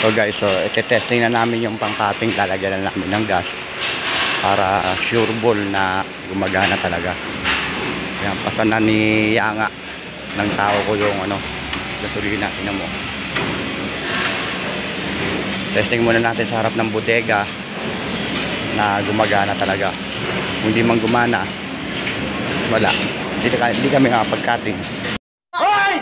So guys, so ite-testing na namin yung pang-cutting, lalagyan na namin ng gas para sure ball na gumagana talaga. Yan, pasan na ni Yanga ng tao ko yung gasolina. Tingnan mo. Testing muna natin sa harap ng bodega na gumagana talaga. Kung hindi man gumana, wala. Hindi kami makapag-cutting. Hoy!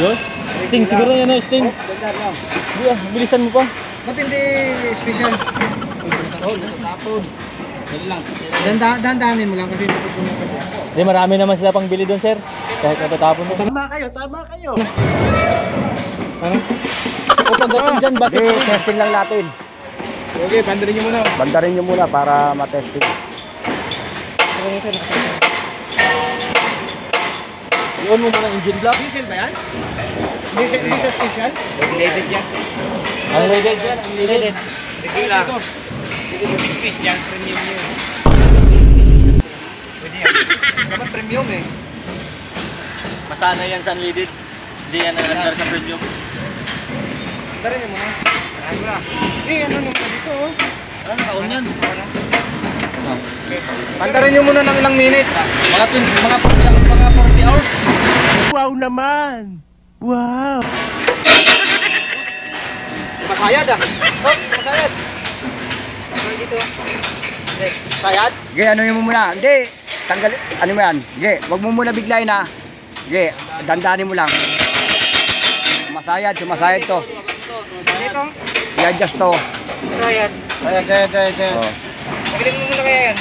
Yun? Sting, siguro yan o, Sting. Bilisan mo pa. Ba't hindi special? Tapon. Dandanin mo lang kasi hindi pupunta doon. Hindi, marami naman sila pang bili doon, sir. Kahit natatapon mo. Tama kayo. Ano? O pagdating dyan, bakit? Okay, testing lang natin. Okay, bandarin nyo muna. Bandarin nyo muna para matesting. Iyon mo muna engine block. Diesel ba yan? Diesel special? Unleaded yan. Unleaded yan, unleaded. Hindi lang. Special premium yun. Pwede yan. Dapat premium eh. Masana yan sa unleaded. Hindi yan nagandar sa premium. Bandarin nyo muna. Ano na? Ano naman dito oh. Ano, kaon yan? Bandarin nyo muna ng ilang minutes. Mga 40 hours. Wow naman! Wow! Masayad ah! Oh, masayad! Dito. Sayad? Okay, ano mo muna? Hindi, tanggal, ano mo yan? Okay, wag mo muna biglayin ha. Okay, dandanin mo lang. Sumasayad to. Dito? I-adjust to. Sayad. Sayad. Oh. Magaling mo muna kaya yan.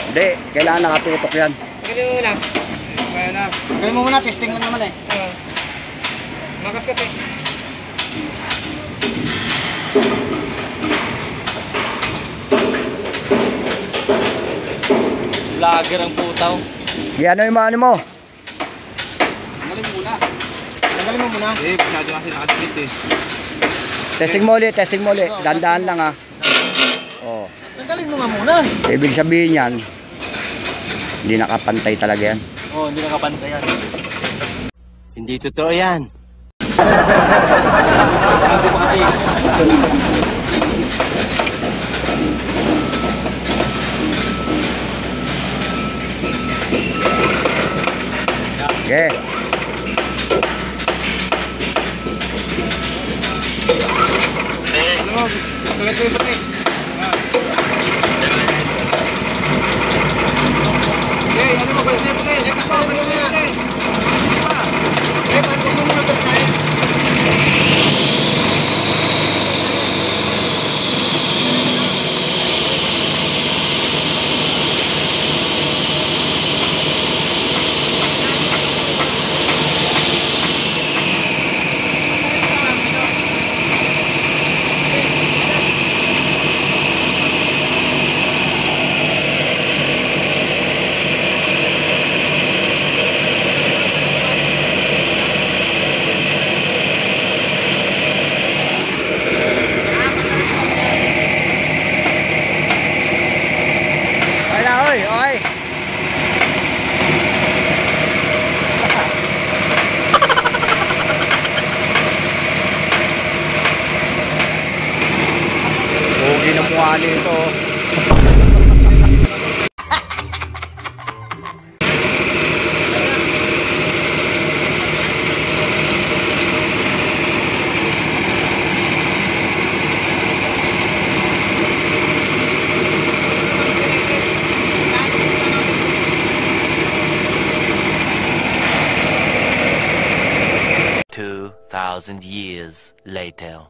Hindi, kailangan nakatutok yan. Magaling mo muna. Kaya na. Magaling mo muna, testing mo naman eh. Makas kasi. Vlogger ang putaw. Okay, ano yung ano mo? Magaling mo muna. Magaling mo muna. Eh, masyado kasi nakadikit eh. Testing mo ulit. Dandaan lang ha. Oh. Tanggalin mo nga muna. Ibig sabihin yan, hindi nakapantay talaga yan. Oh, hindi nakapantay yan. Hindi totoo yan. Sabi mo kasi. Okay. Ano? Tuloy ko yung ano mo ba? mukha nito. 2,000 years later.